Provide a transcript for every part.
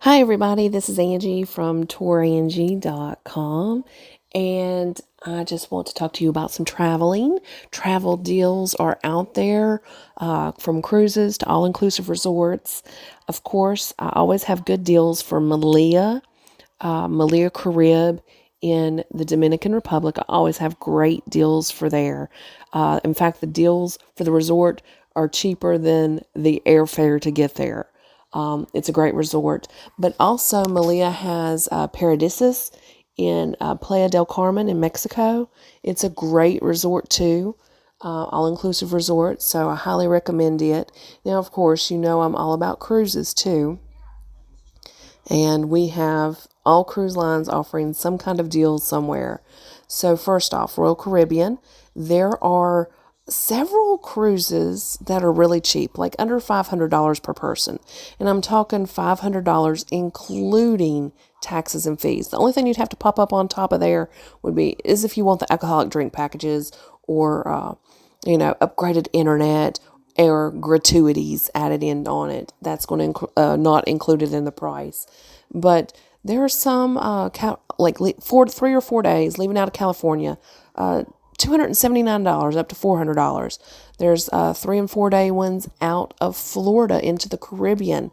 Hi, everybody. This is Angie from Tourangie.com, and I just want to talk to you about some traveling. Travel deals are out there from cruises to all inclusive resorts. Of course, I always have good deals for Malia Carib in the Dominican Republic. I always have great deals for there. In fact, the deals for the resort are cheaper than the airfare to get there. It's a great resort. But also, Malia has Paradisus in Playa del Carmen in Mexico. It's a great resort, too. All-inclusive resort, so I highly recommend it. Now, of course, you know I'm all about cruises, too. And we have all cruise lines offering some kind of deal somewhere. So first off, Royal Caribbean, there are several cruises that are really cheap, like under $500 per person. And I'm talking $500 including taxes and fees. The only thing you'd have to pop up on top of there is if you want the alcoholic drink packages or upgraded internet or gratuities added in on it. That's going to not included in the price. But there are some like 3 or 4 days leaving out of California, $279 up to $400. There's 3 and 4 day ones out of Florida into the Caribbean.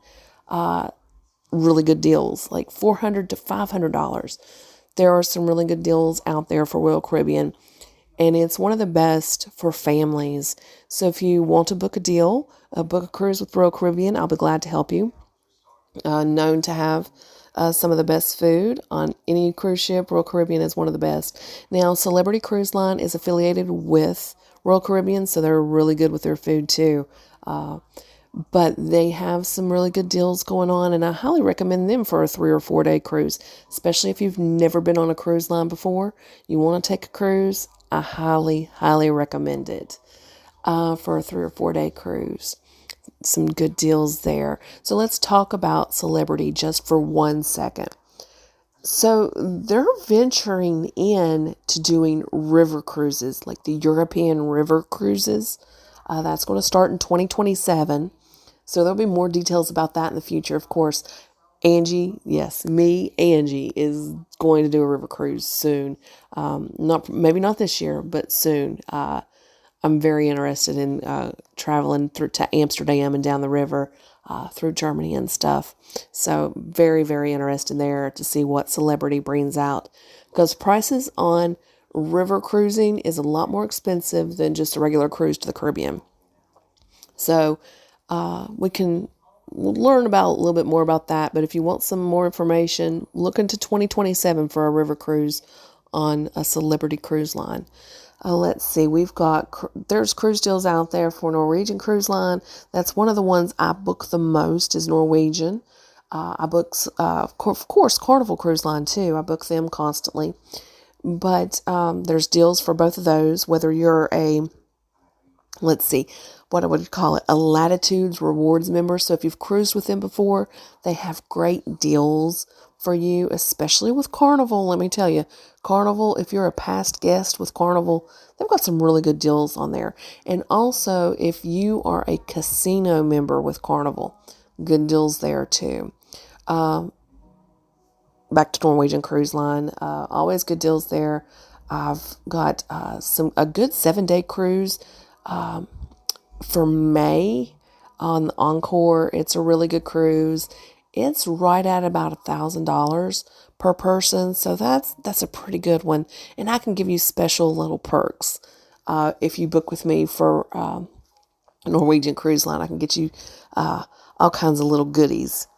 Really good deals, like $400 to $500. There are some really good deals out there for Royal Caribbean, and it's one of the best for families. So if you want to book a deal, book a cruise with Royal Caribbean, I'll be glad to help you. Known to have some of the best food on any cruise ship. Royal Caribbean is one of the best. Now, Celebrity Cruise Line is affiliated with Royal Caribbean, so they're really good with their food too. But they have some really good deals going on, and I highly recommend them for a 3 or 4 day cruise, especially if you've never been on a cruise line before. You want to take a cruise, I highly, highly recommend it for a 3 or 4 day cruise. Some good deals there. So let's talk about Celebrity just for 1 second. So they're venturing in to doing river cruises, like the European river cruises. That's going to start in 2027. So there'll be more details about that in the future, of course. Angie, yes, Angie, is going to do a river cruise soon. Maybe not this year, but soon. I'm very interested in traveling through to Amsterdam and down the river through Germany and stuff. So very, very interested there to see what Celebrity brings out. Because prices on river cruising is a lot more expensive than just a regular cruise to the Caribbean. So we can learn about a little bit more about that. But if you want some more information, look into 2027 for a river cruise on a Celebrity cruise line. Let's see, there's cruise deals out there for Norwegian Cruise Line. That's one of the ones I book the most is Norwegian. I book, of course, Carnival Cruise Line too. I book them constantly. But there's deals for both of those, whether you're let's see, what would you call it? A Latitudes Rewards member. So if you've cruised with them before, they have great deals for you, especially with Carnival. Let me tell you, Carnival, if you're a past guest with Carnival, they've got some really good deals on there. And also, if you are a casino member with Carnival, good deals there too. Back to Norwegian Cruise Line, always good deals there. I've got a good 7-day cruise for May on the Encore. It's a really good cruise. It's right at about $1,000 per person, so that's a pretty good one. And I can give you special little perks if you book with me for Norwegian Cruise Line. I can get you all kinds of little goodies.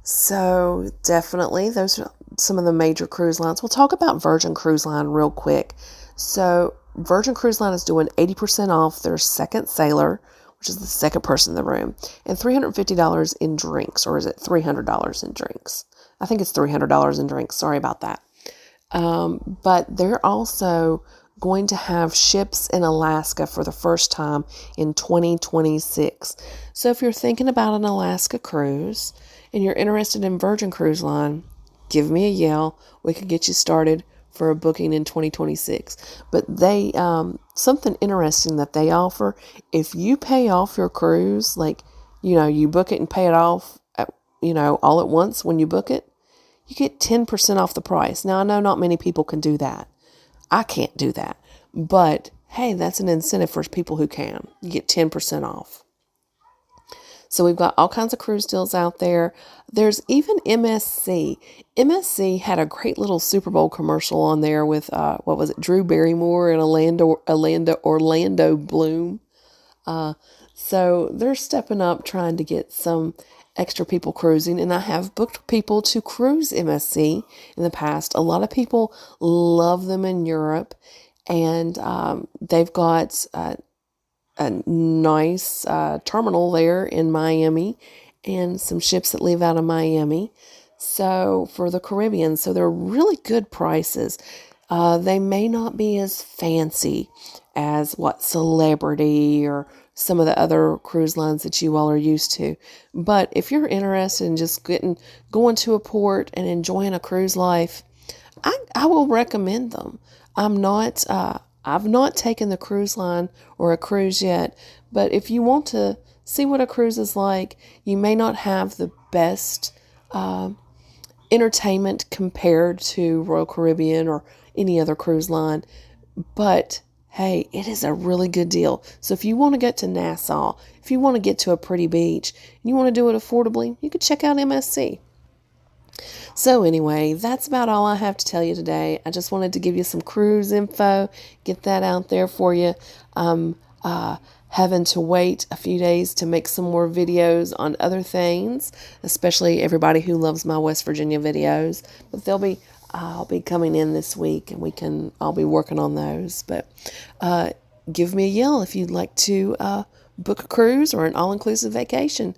So definitely, those are some of the major cruise lines. We'll talk about Virgin Cruise Line real quick. So Virgin Cruise Line is doing 80% off their second sailor, which is the second person in the room, and $350 in drinks, or is it $300 in drinks? I think it's $300 in drinks. Sorry about that. But they're also going to have ships in Alaska for the first time in 2026. So if you're thinking about an Alaska cruise and you're interested in Virgin Cruise Line, give me a yell. We can get you started for a booking in 2026. But they something interesting that they offer, if you pay off your cruise, like you book it and pay it off all at once when you book it, you get 10% off the price. Now, I know not many people can do that. I can't do that. But hey, that's an incentive for people who can. You get 10% off. So we've got all kinds of cruise deals out there. There's even MSC. MSC had a great little Super Bowl commercial on there with, what was it, Drew Barrymore and Orlando Bloom. So they're stepping up trying to get some extra people cruising, and I have booked people to cruise MSC in the past. A lot of people love them in Europe, and they've got a nice terminal there in Miami and some ships that leave out of Miami. So for the Caribbean, so they're really good prices. They may not be as fancy as what Celebrity or some of the other cruise lines that you all are used to. But if you're interested in just going to a port and enjoying a cruise life, I will recommend them. I've not taken the cruise line or a cruise yet, but if you want to see what a cruise is like, you may not have the best entertainment compared to Royal Caribbean or any other cruise line, but hey, it is a really good deal. So if you want to get to Nassau, if you want to get to a pretty beach, and you want to do it affordably, you could check out MSC. So anyway, that's about all I have to tell you today. I just wanted to give you some cruise info, get that out there for you. Having to wait a few days to make some more videos on other things, especially everybody who loves my West Virginia videos. But I'll be coming in this week, and I'll be working on those. But give me a yell if you'd like to book a cruise or an all-inclusive vacation.